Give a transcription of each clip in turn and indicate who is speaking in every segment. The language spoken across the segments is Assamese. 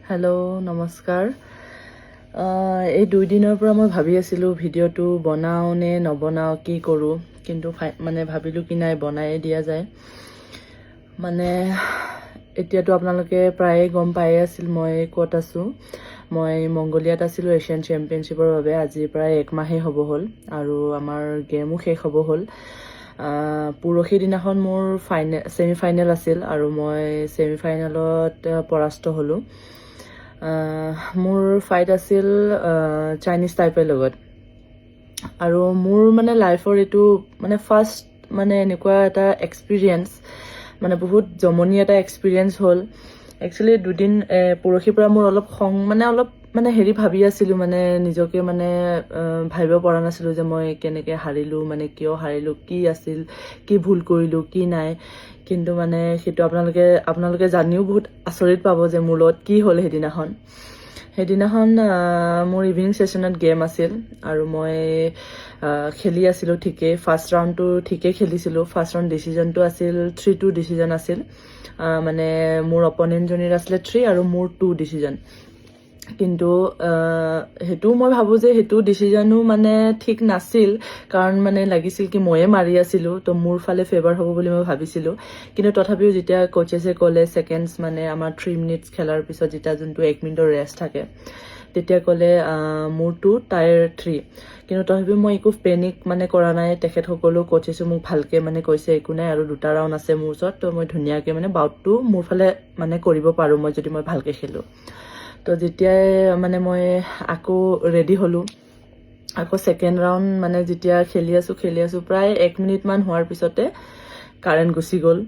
Speaker 1: হেল্ল' নমস্কাৰ। এই 2 দিনৰ পৰা মই ভাবি আছিলোঁ ভিডিঅ'টো বনাওঁ নে নবনাওঁ, কি কৰোঁ, কিন্তু ভাবিলোঁ কি নাই বনায়ে দিয়া যায়। এতিয়াতো আপোনালোকে প্ৰায়ে গম পায়ে আছিল মই ক'ত আছোঁ। মই মংগোলিয়াত আছিলোঁ এছিয়ান চেম্পিয়নশ্বিপৰ বাবে। আজি প্ৰায় 1 মাহেই হ'ব হ'ল আৰু আমাৰ গেমো শেষ হ'ব হ'ল। পৰহি দিনাখন মোৰ ছেমি ফাইনেল আছিল আৰু মই ছেমি ফাইনেলত পৰাস্ত হ'লোঁ। মোৰ ফাইট আছিল চাইনিজ টাইপেৰ লগত আৰু মোৰ লাইফৰ এইটো ফাৰ্ষ্ট এনেকুৱা এটা এক্সপিৰিয়েঞ্চ, বহুত জমনি এটা এক্সপিৰিয়েঞ্চ হ'ল। একচুৱেলি পৰহিৰ পৰা মোৰ অলপ খং অলপ ভাবি আছিলোঁ, নিজকে ভাবিব পৰা নাছিলোঁ যে মই কেনেকৈ হাৰিলোঁ, কিয় হাৰিলোঁ, কি আছিল, কি ভুল কৰিলোঁ, কি নাই। কিন্তু সেইটো আপোনালোকে জানিও বহুত আচৰিত পাব যে মোৰ লগত কি হ'ল। সেইদিনাখন মোৰ ইভিনিং ছেশ্যনত গেম আছিল আৰু মই খেলি আছিলোঁ ঠিকেই। ফাৰ্ষ্ট ৰাউণ্ডটো ঠিকেই খেলিছিলোঁ। ফাৰ্ষ্ট ৰাউণ্ড ডিচিজনটো আছিল 3-2 ডিচিজন আছিল। মোৰ অপনেণ্টজনীৰ আছিলে 3 আৰু মোৰ 2 ডিচিজন। কিন্তু সেইটো মই ভাবোঁ যে সেইটো ডিচিজনো ঠিক নাছিল, কাৰণ লাগিছিল কি ময়ে মাৰি আছিলোঁ, তো মোৰ ফালে ফেভাৰ হ'ব বুলি মই ভাবিছিলোঁ। কিন্তু তথাপিও যেতিয়া কোচেছে ক'লে ছেকেণ্ডছ আমাৰ 3 মিনিটছ খেলাৰ পিছত যেতিয়া যোনটো 1 মিনিটৰ ৰেষ্ট থাকে, তেতিয়া ক'লে মোৰ 2 তাইৰ 3। কিন্তু তথাপিও মই একো পেনিক কৰা নাই। তেখেতসকলেও কোচেছো মোক ভালকৈ কৈছে একো নাই আৰু 2টা ৰাউণ্ড আছে মোৰ ওচৰত, তো মই ধুনীয়াকৈ বাউটটো মোৰ ফালে কৰিব পাৰোঁ যদি মই ভালকৈ খেলোঁ। তো যেতিয়াই মই আকৌ ৰেডি হ'লোঁ, আকৌ ছেকেণ্ড ৰাউণ্ড যেতিয়া খেলি আছোঁ প্ৰায় 1 মিনিটমান হোৱাৰ পিছতে কাৰেণ্ট গুচি গ'ল।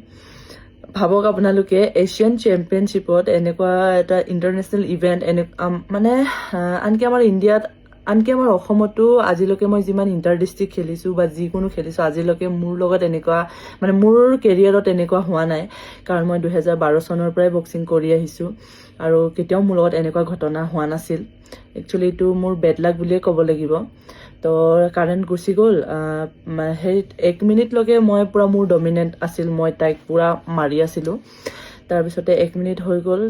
Speaker 1: ভাবক আপোনালোকে এছিয়ান চেম্পিয়নশ্বিপত এনেকুৱা এটা ইণ্টাৰনেশ্যনেল ইভেণ্ট আনকি আমাৰ ইণ্ডিয়াত, আনকি আমাৰ অসমতো আজিলৈকে মই যিমান ইণ্টাৰ ডিষ্ট্ৰিক্ট খেলিছোঁ বা যিকোনো খেলিছোঁ, আজিলৈকে মোৰ লগত এনেকুৱা মোৰ কেৰিয়াৰত এনেকুৱা হোৱা নাই। কাৰণ মই 2012 চনৰ পৰাই বক্সিং কৰি আহিছোঁ আৰু কেতিয়াও মোৰ লগত এনেকুৱা ঘটনা হোৱা নাছিল। একচুৱেলি এইটো মোৰ বেড লাক বুলিয়ে ক'ব লাগিব। তো কাৰেণ্ট গুচি গ'ল। সেই 1 মিনিটলৈকে মই পূৰা মোৰ ডমিনেণ্ট আছিল, মই তাইক পূৰা মাৰি আছিলোঁ। তাৰপিছতে 1 মিনিট হৈ গ'ল,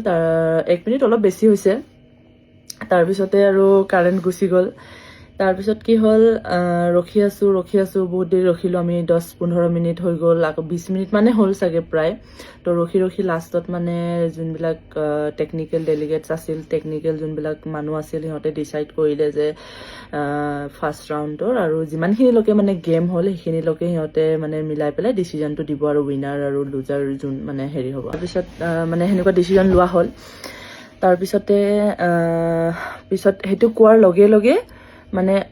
Speaker 1: 1 মিনিট অলপ বেছি হৈছে। তাৰপিছতে আৰু কাৰেণ্ট গুচি গ'ল। তাৰপিছত কি হ'ল, ৰখি আছোঁ বহুত দেৰি ৰখিলোঁ আমি। 10-15 মিনিট হৈ গ'ল, আকৌ 20 মিনিটমানে হ'ল চাগে প্ৰায়। তো ৰখি লাষ্টত যোনবিলাক টেকনিকেল ডেলিগেটছ আছিল, টেকনিকেল যোনবিলাক মানুহ আছিল, সিহঁতে ডিচাইড কৰিলে যে ফাৰ্ষ্ট ৰাউণ্ডৰ আৰু যিমানখিনিলৈকে গেম হ'ল সেইখিনিলৈকে সিহঁতে মিলাই পেলাই ডিচিজনটো দিব আৰু উইনাৰ আৰু লুজাৰ যোন হ'ব। তাৰপিছত সেনেকুৱা ডিচিজন লোৱা হ'ল। তাৰপিছতে পিছত সেইটো কোৱাৰ লগে লগে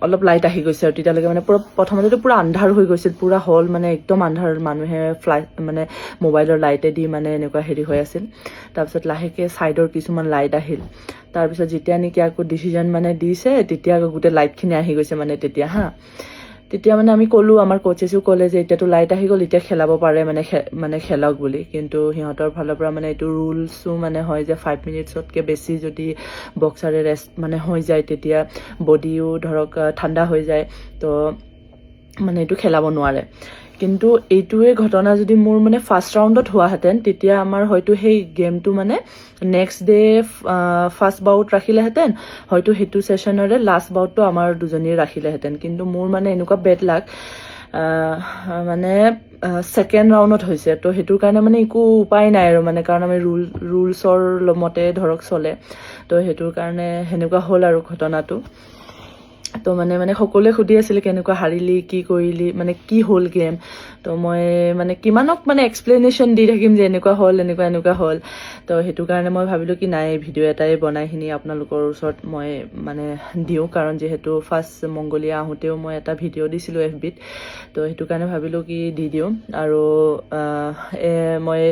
Speaker 1: অলপ লাইট আহি গৈছে আৰু তেতিয়ালৈকে পূৰা প্ৰথমতেতো পূৰা আন্ধাৰ হৈ গৈছিল, পূৰা হ'ল একদম আন্ধাৰ। মানুহে মোবাইলৰ লাইটেদি এনেকুৱা হৈ আছিল। তাৰপিছত লাহেকৈ ছাইডৰ কিছুমান লাইট আহিল। তাৰপিছত যেতিয়া নেকি আকৌ ডিচিজন দিছে, তেতিয়া আকৌ গোটেই লাইটখিনি আহি গৈছে তেতিয়া আমি ক'লোঁ, আমাৰ কোচেছো ক'লে যে এতিয়াতো লাইট আহি গ'ল, এতিয়া খেলাব পাৰে, খেলক বুলি। কিন্তু সিহঁতৰ ফালৰ পৰা এইটো ৰুলছো হয় যে 5 মিনিটছতকৈ বেছি যদি বক্সাৰে ৰেষ্ট হৈ যায়, তেতিয়া বডিও ধৰক ঠাণ্ডা হৈ যায়, তো এইটো খেলাব নোৱাৰে। কিন্তু এইটোৱে ঘটনা যদি মোৰ ফাৰ্ষ্ট ৰাউণ্ডত হোৱাহেঁতেন, তেতিয়া আমাৰ হয়তো সেই গেমটো নেক্সট ডে ফাৰ্ষ্ট বাউট ৰাখিলেহেঁতেন, হয়তো সেইটো ছেশ্যনৰে লাষ্ট বাউটটো আমাৰ দুজনীয়ে ৰাখিলেহেঁতেন। কিন্তু মোৰ এনেকুৱা বেড লাক ছেকেণ্ড ৰাউণ্ডত হৈছে। তো সেইটোৰ কাৰণে একো উপায় নাই আৰু কাৰণ আমি ৰুলছৰ মতে ধৰক চলে। তো সেইটোৰ কাৰণে সেনেকুৱা হ'ল আৰু ঘটনাটো। তো সকলোৱে সুধি আছিলে কেনেকুৱা হাৰিলি, কি কৰিলি, কি হ'ল গেম। তো মই কিমানক এক্সপ্লেনেশ্যন দি থাকিম যে এনেকুৱা হ'ল, এনেকুৱা হ'ল। তো সেইটো কাৰণে মই ভাবিলোঁ কি নাই, ভিডিঅ' এটাই বনাইখিনি আপোনালোকৰ ওচৰত মই দিওঁ। কাৰণ যিহেতু ফাৰ্ষ্ট মংগোলিয়া আহোঁতেও মই এটা ভিডিঅ' দিছিলোঁ FB-ত। তো সেইটো কাৰণে ভাবিলোঁ কি দি দিওঁ। আৰু মই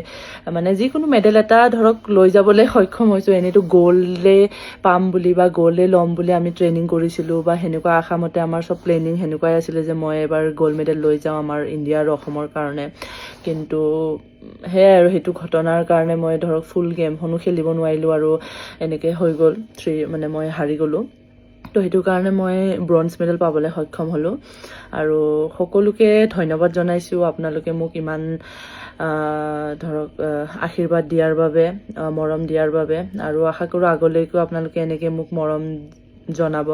Speaker 1: যিকোনো মেডেল এটা ধৰক লৈ যাবলৈ সক্ষম হৈছোঁ। এনেইতো গ'ল্ডে পাম বুলি বা গ'ল্ডে ল'ম বুলি আমি ট্ৰেইনিং কৰিছিলোঁ বা সেনেকুৱা আশামতে আমাৰ চব প্লেনিং সেনেকুৱাই আছিলে যে মই এবাৰ গ'ল্ড মেডেল লৈ যাওঁ আমাৰ ইণ্ডিয়া আৰু অসমৰ কাৰণে। কিন্তু সেয়াই আৰু সেইটো ঘটনাৰ কাৰণে মই ধৰক ফুল গেমখনো খেলিব নোৱাৰিলোঁ আৰু এনেকৈ হৈ গ'ল মই হাৰি গ'লোঁ। তো সেইটো কাৰণে মই ব্ৰঞ্জ মেডেল পাবলৈ সক্ষম হ'লোঁ। আৰু সকলোকে ধন্যবাদ জনাইছোঁ, আপোনালোকে মোক ইমান ধৰক আশীৰ্বাদ দিয়াৰ বাবে, মৰম দিয়াৰ বাবে, আৰু আশা কৰোঁ আগলৈকো আপোনালোকে এনেকৈ মোক মৰম জনাব,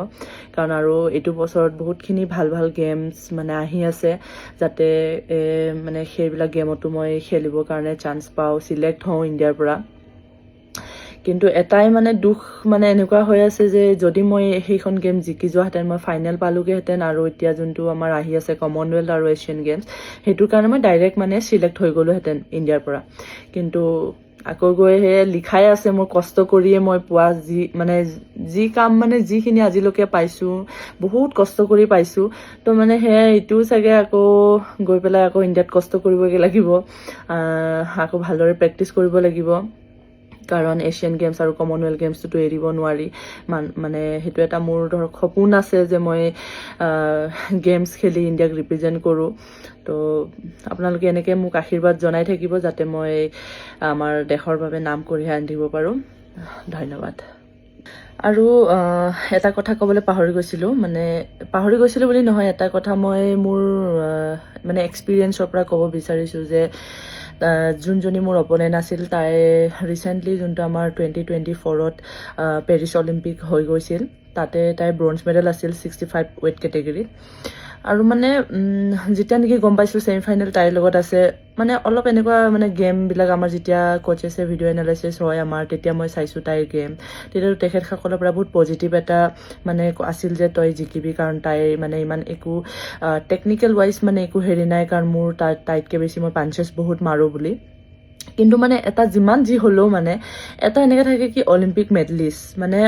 Speaker 1: কাৰণ আৰু এইটো বছৰত বহুতখিনি ভাল ভাল গেমছ মানে আহি আছে, যাতে মানে সেইবিলাক গেমতো মই খেলিবৰ কাৰণে চান্স পাওঁ, চিলেক্ট হওঁ ইণ্ডিয়াৰ পৰা। কিন্তু এটাই মানে দুখ মানে এনেকুৱা হৈ আছে যে যদি মই সেইখন গেম জিকি যোৱাহেঁতেন, মই ফাইনেল পালোগৈহেঁতেন, আৰু এতিয়া যোনটো আমাৰ আহি আছে কমনৱেলথ আৰু এছিয়ান গেমছ, সেইটোৰ কাৰণে মই ডাইৰেক্ট মানে চিলেক্ট হৈ গ'লোহেঁতেন ইণ্ডিয়াৰ পৰা। কিন্তু আকৌ গৈ সেই লিখাই আছে মোৰ কষ্ট কৰিয়ে মই পোৱা যি কাম মানে যিখিনি আজিলৈকে পাইছোঁ, বহুত কষ্ট কৰি পাইছোঁ। তো মানে সেয়াই এইটোও চাগে আকৌ গৈ পেলাই আকৌ ইণ্ডিয়াত কষ্ট কৰিবগৈ লাগিব, আকৌ ভালদৰে প্ৰেক্টিচ কৰিব লাগিব, কাৰণ এছিয়ান গেমছ আৰু কমনৱেলথ গেমছটোতো এৰিব নোৱাৰি। মানে সেইটো এটা মোৰ ধৰক সপোন আছে যে মই গেমছ খেলি ইণ্ডিয়াক ৰিপ্ৰেজেণ্ট কৰোঁ। তো আপোনালোকে এনেকৈ মোক আশীৰ্বাদ জনাই থাকিব, যাতে মই আমাৰ দেশৰ বাবে নাম কঢ়িয়াই আনিব পাৰোঁ। ধন্যবাদ। আৰু এটা কথা ক'বলৈ পাহৰি গৈছিলোঁ বুলি নহয়, এটা কথা মই মোৰ মানে এক্সপিৰিয়েঞ্চৰ পৰা ক'ব বিচাৰিছোঁ যে যোনজনী মোৰ অপনেণ্ট আছিল, তাই ৰিচেণ্টলি যোনটো আমাৰ 2024ত পেৰিছ অলিম্পিক হৈ গৈছিল, তাতে তাই ব্ৰঞ্জ মেডেল আছিল 65 ৱেইট কেটেগৰীত। আৰু মানে যেতিয়া নেকি গম পাইছোঁ ছেমি ফাইনেল তাইৰ লগত আছে, মানে অলপ এনেকুৱা মানে গেমবিলাক আমাৰ যেতিয়া কোচেছে ভিডিঅ' এনালাইচিছ হয় আমাৰ, তেতিয়া মই চাইছোঁ তাইৰ গেম, তেতিয়াতো তেখেতসকলৰ পৰা বহুত পজিটিভ এটা মানে আছিল যে তই জিকিবি, কাৰণ তাইৰ মানে ইমান একো টেকনিকেল ৱাইজ মানে একো হেৰি নাই, কাৰণ মোৰ তাইতকৈ বেছি মই পাঞ্চেছ বহুত মাৰোঁ বুলি। কিন্তু মানে এটা যিমান যি হ'লেও মানে এটা এনেকৈ থাকে কি অলিম্পিক মেডেলিষ্ট মানে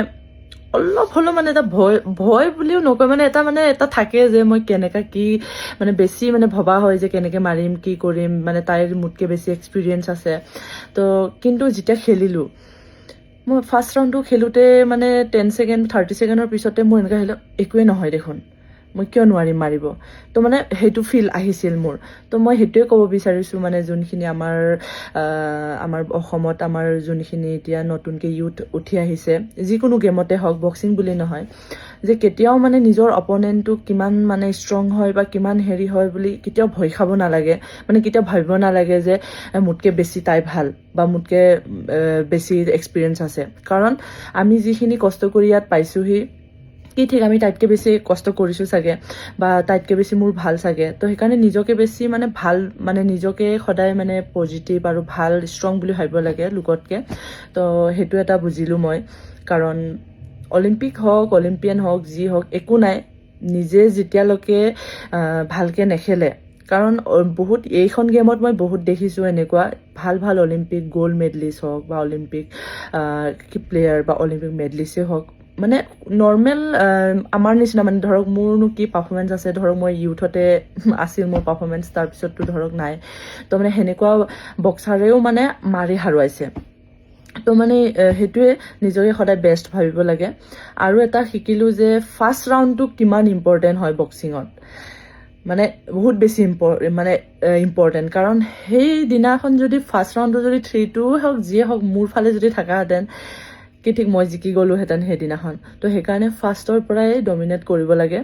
Speaker 1: অলপ হ'লেও মানে এটা ভয় বুলিও নকয়, মানে এটা থাকে যে মই কেনেকৈ কি মানে বেছি মানে ভবা হয় যে কেনেকৈ মাৰিম, কি কৰিম, মানে তাইৰ মোতকৈ বেছি এক্সপিৰিয়েঞ্চ আছে। তো কিন্তু যেতিয়া খেলিলোঁ, মই ফাৰ্ষ্ট ৰাউণ্ডটো খেলোঁতে মানে 10 ছেকেণ্ড 30 ছেকেণ্ডৰ পিছতে মোৰ এনেকুৱা আহিলে একোৱেই নহয় দেখোন, মই কিয় নোৱাৰিম মাৰিব। তো মানে সেইটো ফিল আহিছিল মোৰ। তো মই সেইটোৱে ক'ব বিচাৰিছোঁ, মানে যোনখিনি আমাৰ অসমত আমাৰ যোনখিনি এতিয়া নতুনকৈ ইউথ উঠি আহিছে, যিকোনো গেমতে হওক, বক্সিং বুলি নহয়, যে কেতিয়াও মানে নিজৰ অপনেণ্টটো কিমান মানে ষ্ট্ৰং হয় বা কিমান হেৰি হয় বুলি কেতিয়াও ভয় খাব নালাগে, মানে কেতিয়াও ভাবিব নালাগে যে মোতকৈ বেছি তাই ভাল বা মোতকৈ বেছি এক্সপিৰিয়েঞ্চ আছে। কাৰণ আমি যিখিনি কষ্ট কৰি ইয়াত পাইছোঁহি, কি ঠিক আমি তাইতকৈ বেছি কষ্ট কৰিছোঁ চাগে, বা তাইতকৈ বেছি মোৰ ভাল চাগে। তো সেইকাৰণে নিজকে বেছি মানে ভাল, মানে নিজকে সদায় মানে পজিটিভ আৰু ভাল ষ্ট্ৰং বুলি ভাবিব লাগে লোকতকৈ। তো সেইটো এটা বুজিলোঁ মই, কাৰণ অলিম্পিক হওক, অলিম্পিয়ান হওক, যি হওক, একো নাই, নিজে যেতিয়ালৈকে ভালকৈ নেখেলে, কাৰণ বহুত এইখন গেমত মই বহুত দেখিছোঁ এনেকুৱা ভাল অলিম্পিক গ'ল্ড মেডেলিষ্ট হওক বা অলিম্পিক প্লেয়াৰ বা অলিম্পিক মেডেলিষ্টেই হওক, মানে নৰ্মেল আমাৰ নিচিনা, মানে ধৰক মোৰনো কি পাৰফৰ্মেঞ্চ আছে, ধৰক মই ইউথতে আছিল মোৰ পাৰফৰ্মেঞ্চ, তাৰপিছততো ধৰক নাই। তো মানে সেনেকুৱা বক্সাৰেও মানে মাৰি হাৰুৱাইছে। তো মানে সেইটোৱে নিজকে সদায় বেষ্ট ভাবিব লাগে। আৰু এটা শিকিলোঁ যে ফাৰ্ষ্ট ৰাউণ্ডটো কিমান ইম্পৰ্টেণ্ট হয় বক্সিঙত, মানে বহুত বেছি ইম্পৰ্টেণ্ট। কাৰণ সেই দিনাখন যদি ফাৰ্ষ্ট ৰাউণ্ডটো যদি 3-2 হওক, যিয়ে হওক, মোৰ ফালে যদি থাকাহেঁতেন, কি ঠিক মই জিকি গ'লোহেঁতেন সেইদিনাখন। তো সেইকাৰণে ফাৰ্ষ্টৰ পৰাই ডমিনেট কৰিব লাগে।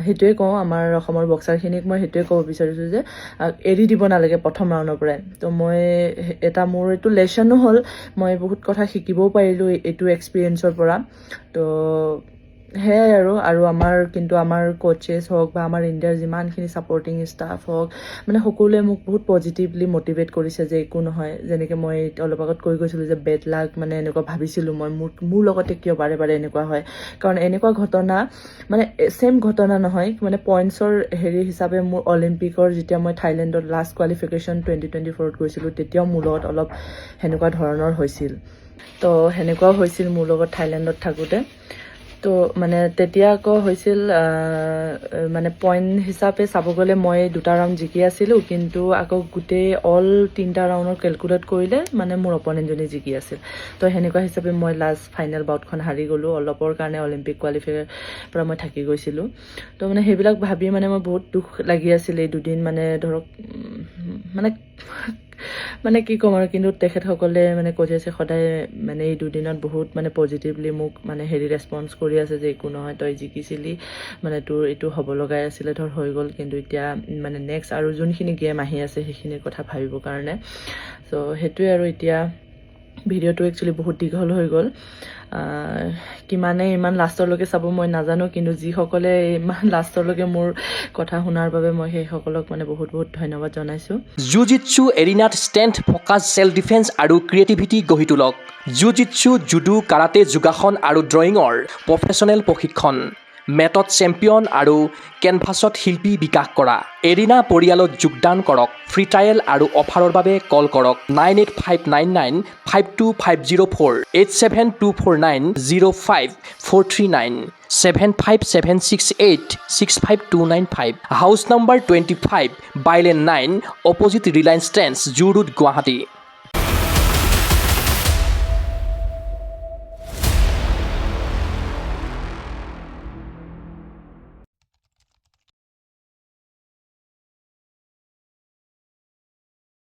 Speaker 1: সেইটোৱে কওঁ আমাৰ অসমৰ বক্সাৰখিনিক, মই সেইটোৱে ক'ব বিচাৰিছোঁ যে এৰি দিব নালাগে প্ৰথম ৰাউণ্ডৰ পৰাই। তো মই মোৰ এইটো লেচনো হ'ল, মই বহুত কথা শিকিবও পাৰিলোঁ এইটো এক্সপিৰিয়েঞ্চৰ পৰা। তো সেয়াই আৰু আমাৰ কোচেছ হওক বা আমাৰ ইণ্ডিয়াৰ যিমানখিনি ছাপৰ্টিং ষ্টাফ হওক, মানে সকলোৱে মোক বহুত পজিটিভলি মটিভেট কৰিছে যে একো নহয়। যেনেকৈ মই অলপ আগত কৈ গৈছিলোঁ যে বেড লাক, মানে এনেকুৱা ভাবিছিলোঁ মই, মোৰ লগতে কিয় বাৰে বাৰে এনেকুৱা হয়। কাৰণ এনেকুৱা ঘটনা মানে ছেইম ঘটনা নহয়, মানে পইণ্টছৰ হেৰি হিচাপে মোৰ অলিম্পিকৰ যেতিয়া মই থাইলেণ্ডত লাষ্ট কোৱালিফিকেশ্যন 2024ত গৈছিলোঁ, তেতিয়াও মোৰ লগত অলপ সেনেকুৱা ধৰণৰ হৈছিল। তো সেনেকুৱাও হৈছিল মোৰ লগত থাইলেণ্ডত থাকোঁতে। তো মানে তেতিয়া আকৌ হৈছিল মানে পইণ্ট হিচাপে চাব গ'লে মই 2টা ৰাউণ্ড জিকি আছিলোঁ, কিন্তু আকৌ গোটেই 3টা ৰাউণ্ডৰ কেলকুলেট কৰিলে মানে মোৰ অপনেণ্টজনী জিকি আছিল। তো সেনেকুৱা হিচাপে মই লাষ্ট ফাইনেল বাউটখন হাৰি গ'লোঁ, অলপৰ কাৰণে অলিম্পিক কোৱালিফায়াৰ পৰা মই থাকি গৈছিলোঁ। তো মানে সেইবিলাক ভাবি মানে মই বহুত দুখ লাগি আছিল এই দুদিন, মানে ধৰক মানে মানে কি ক'ম আৰু কিন্তু তেখেতসকলে মানে কৈ আছে সদায় মানে এই দুদিনত বহুত মানে পজিটিভলি মোক মানে ৰেছপন্স কৰি আছে যে একো নহয়, তই জিকিছিলি, মানে তোৰ এইটো হ'ব লগাই আছিলে, ধৰ হৈ গ'ল, কিন্তু এতিয়া মানে নেক্সট আৰু যোনখিনি গেম আহি আছে সেইখিনিৰ কথা ভাবিবৰ কাৰণে। চ' সেইটোৱে আৰু এতিয়া ভিডিঅ'টো একচুৱেলি বহুত দীঘল হৈ গ'ল। ইমান লাষ্টলৈকে চাব মই নাজানো, কিন্তু যিসকলে ইমান লাষ্টলৈকে মোৰ কথা শুনাৰ বাবে মই সেইসকলক মানে বহুত বহুত ধন্যবাদ জনাইছোঁ।
Speaker 2: জুজিটছু এৰিনাত ষ্ট্ৰেংথ, ফ'কাছ, ছেল্ফ ডিফেন্স আৰু ক্ৰিয়েটিভিটি গঢ়ি তোলক। জুজিটছু, জুডো, কাৰাটে, যোগাসন আৰু ড্ৰয়িঙৰ প্ৰফেচনেল প্ৰশিক্ষণ। মেটত চেম্পিয়ন আৰু কেনভাছত শিল্পী বিকাশ কৰা। এৰিনা পৰিয়ালত যোগদান কৰক। ফ্ৰী ট্ৰায়েল আৰু অফাৰৰ বাবে কল কৰক 9859952504 8724905439 757686525 house number 25 bylane 9 opposite Reliance Trends zoo road Guwahati.